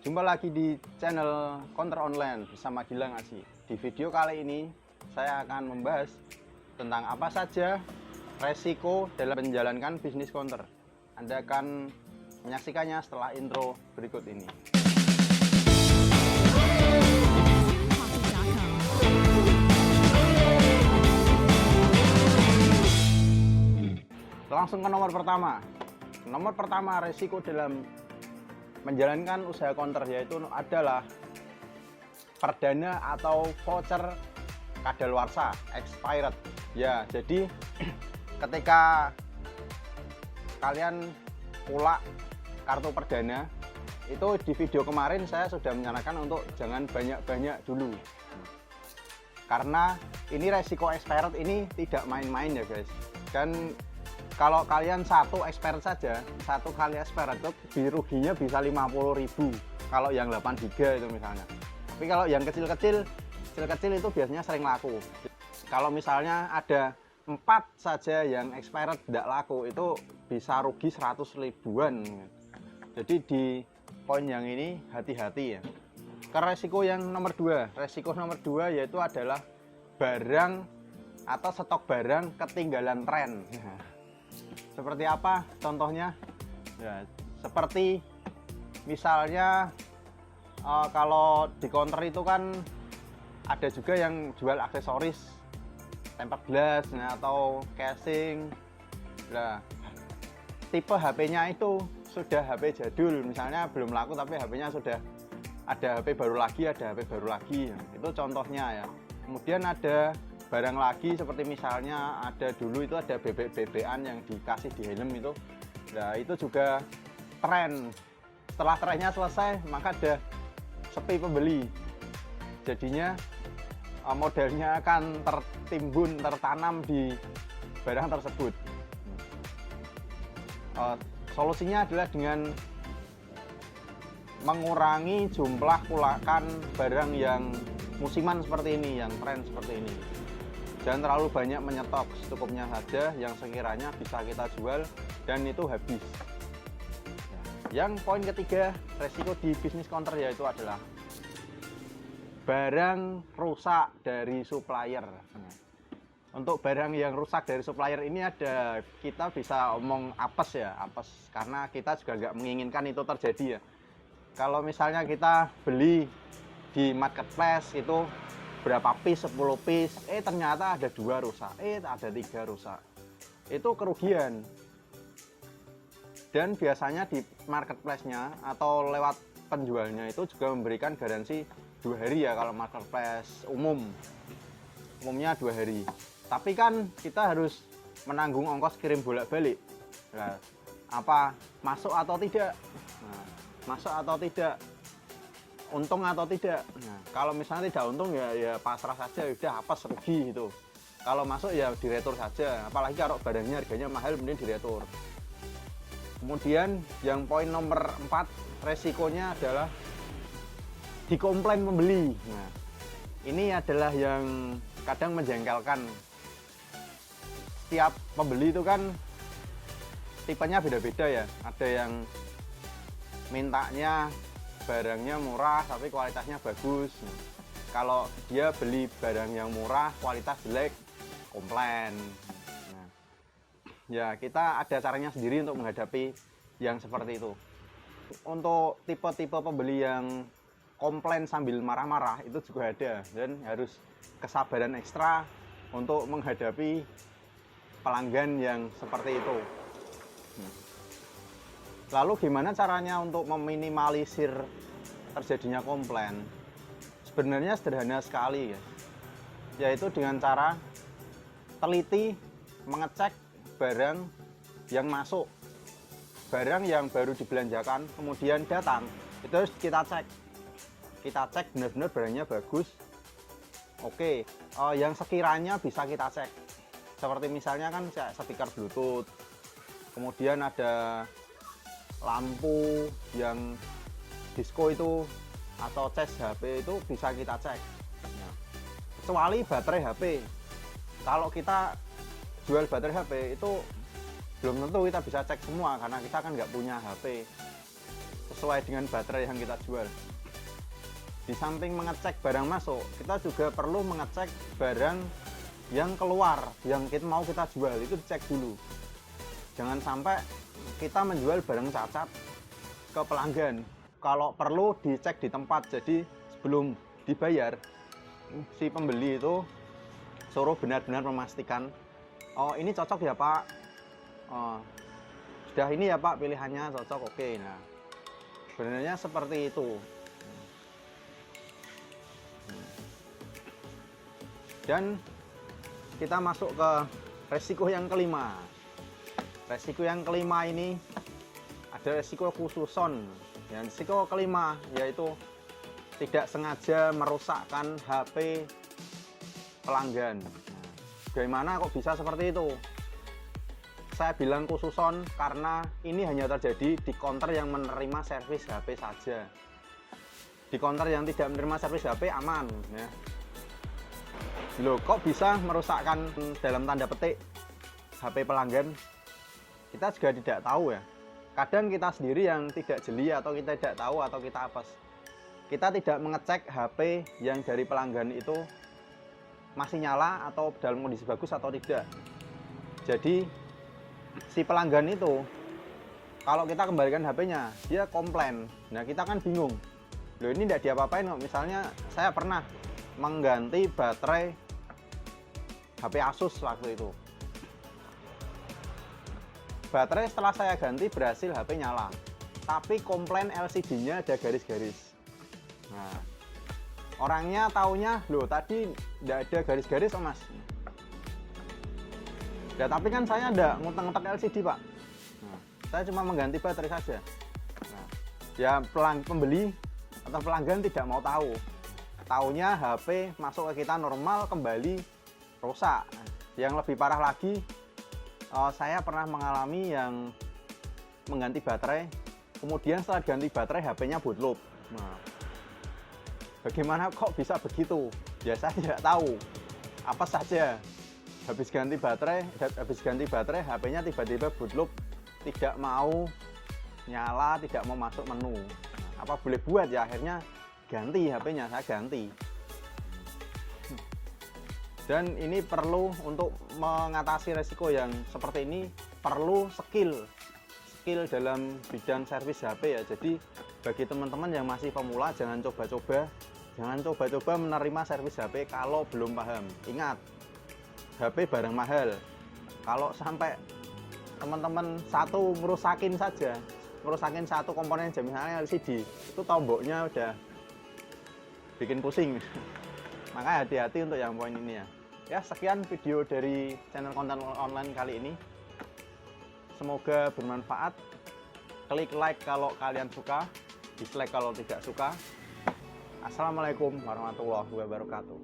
Jumpa lagi di channel Counter Online bersama Gilang Aji. Di video kali ini saya akan membahas tentang apa saja resiko dalam menjalankan bisnis counter. Anda akan menyaksikannya setelah intro berikut ini. Langsung ke nomor pertama. Nomor pertama resiko dalam menjalankan usaha counter yaitu adalah perdana atau voucher kadaluarsa expired. Ya, jadi ketika kalian pulak kartu perdana itu di video kemarin saya sudah menyarankan untuk jangan banyak-banyak dulu. Karena ini resiko expired ini tidak main-main ya guys. Dan kalau kalian satu expired saja, satu kali expired itu ruginya bisa 50.000 kalau yang 8 GB itu misalnya. Tapi kalau yang kecil-kecil itu biasanya sering laku. Kalau misalnya ada 4 saja yang expired tidak laku, itu bisa rugi 100 ribuan. Jadi di poin yang ini hati-hati ya. Ke resiko yang nomor 2, resiko nomor 2 yaitu adalah barang atau stok barang ketinggalan tren. Seperti apa contohnya? Ya, seperti misalnya kalau di counter itu kan ada juga yang jual aksesoris tempered glass atau casing. Nah, tipe HP-nya itu sudah HP jadul, misalnya belum laku tapi HP-nya sudah ada HP baru lagi, ada HP baru lagi. Itu contohnya ya. Kemudian ada barang lagi seperti misalnya ada dulu itu ada bebek-bebekan yang dikasih di helm itu. Nah, itu juga tren. Setelah trennya selesai, maka ada sepi pembeli. Jadinya modalnya akan tertimbun, tertanam di barang tersebut. Solusinya adalah dengan mengurangi jumlah pulakan barang yang musiman seperti ini, yang tren seperti ini. Jangan terlalu banyak menyetok, secukupnya saja yang sekiranya bisa kita jual dan itu habis. Yang poin ketiga, resiko di bisnis counter yaitu adalah barang rusak dari supplier. Untuk barang yang rusak dari supplier ini ada, kita bisa omong apes ya, apes karena kita juga nggak menginginkan itu terjadi ya. Kalau misalnya kita beli di marketplace itu berapa piece, 10 piece, ternyata ada 2 rusak, ada 3 rusak. Itu kerugian. Dan biasanya di marketplace-nya atau lewat penjualnya itu juga memberikan garansi 2 hari ya kalau marketplace umumnya 2 hari. Tapi kan kita harus menanggung ongkos kirim bolak-balik. Nah, apa masuk atau tidak? Nah, masuk atau tidak? Untung atau tidak. Nah, kalau misalnya tidak untung ya pasrah saja, udah apes rugi itu. Kalau masuk ya diretur saja, apalagi kalau barangnya harganya mahal mending diretur. Kemudian yang poin nomor 4, resikonya adalah dikomplain pembeli. Nah, ini adalah yang kadang menjengkelkan. Setiap pembeli itu kan tipenya beda-beda ya. Ada yang mintanya barangnya murah tapi kualitasnya bagus. Kalau dia beli barang yang murah kualitas jelek, komplain. Nah, ya kita ada caranya sendiri untuk menghadapi yang seperti itu. Untuk tipe-tipe pembeli yang komplain sambil marah-marah itu juga ada, dan harus kesabaran ekstra untuk menghadapi pelanggan yang seperti itu. Lalu gimana caranya untuk meminimalisir terjadinya komplain? Sebenarnya sederhana sekali ya. Yaitu dengan cara teliti mengecek barang yang masuk. Barang yang baru dibelanjakan kemudian datang, itu harus kita cek. Kita cek benar-benar barangnya bagus. Oke, yang sekiranya bisa kita cek. Seperti misalnya kan speaker Bluetooth. Kemudian ada lampu yang disco itu atau cas HP itu bisa kita cek. Nah, kecuali baterai HP. Kalau kita jual baterai HP itu belum tentu kita bisa cek semua karena kita kan nggak punya HP. sesuai dengan baterai yang kita jual. Di samping mengecek barang masuk, kita juga perlu mengecek barang yang keluar, yang kita mau kita jual, itu dicek dulu. Jangan sampai kita menjual barang cacat ke pelanggan. Kalau perlu dicek di tempat, jadi sebelum dibayar, si pembeli itu suruh benar-benar memastikan, oh ini cocok ya Pak, oh, sudah ini ya Pak pilihannya cocok, oke. Nah, sebenarnya seperti itu. Dan kita masuk ke resiko yang kelima. Resiko yang kelima ini ada resiko khususon. Dan resiko kelima yaitu tidak sengaja merusakkan HP pelanggan. Bagaimana kok bisa seperti itu? Saya bilang khususon karena ini hanya terjadi di counter yang menerima servis HP saja. Di counter yang tidak menerima servis HP aman, ya. Loh, kok bisa merusakkan dalam tanda petik HP pelanggan? Kita juga tidak tahu ya. Kadang kita sendiri yang tidak jeli atau kita tidak tahu atau kita apes. Kita tidak mengecek HP yang dari pelanggan itu masih nyala atau dalam kondisi bagus atau tidak. Jadi si pelanggan itu kalau kita kembalikan HP-nya, dia komplain. Nah, kita kan bingung. Loh, ini tidak diapa-apain kok. Misalnya saya pernah mengganti baterai HP Asus waktu itu. Baterai setelah saya ganti berhasil HP nyala, tapi komplain LCD-nya ada garis-garis. Nah, orangnya taunya, loh tadi tidak ada garis-garis oh mas. Ya tapi kan saya ada ngutak-ngutak LCD Pak. Nah, saya cuma mengganti baterai saja. Nah, ya pembeli atau pelanggan tidak mau tahu. Taunya HP masuk ke kita normal, kembali rusak. Yang lebih parah lagi, saya pernah mengalami yang mengganti baterai, kemudian setelah ganti baterai HP-nya bootloop. Nah, bagaimana kok bisa begitu? Ya saya tidak tahu. Apa saja habis ganti baterai HP-nya tiba-tiba bootloop, tidak mau nyala, tidak mau masuk menu. Nah, apa boleh buat ya, akhirnya ganti HP-nya, saya ganti. Dan ini perlu, untuk mengatasi resiko yang seperti ini perlu skill dalam bidang servis HP ya. Jadi bagi teman-teman yang masih pemula, jangan coba-coba menerima servis HP kalau belum paham. Ingat, HP barang mahal. Kalau sampai teman-teman merusakin satu komponen aja, misalnya LCD, itu tomboknya udah bikin pusing. Maka hati-hati untuk yang poin ini ya. Ya, sekian video dari channel konten online kali ini. Semoga bermanfaat. Klik like kalau kalian suka, dislike kalau tidak suka. Assalamualaikum warahmatullahi wabarakatuh.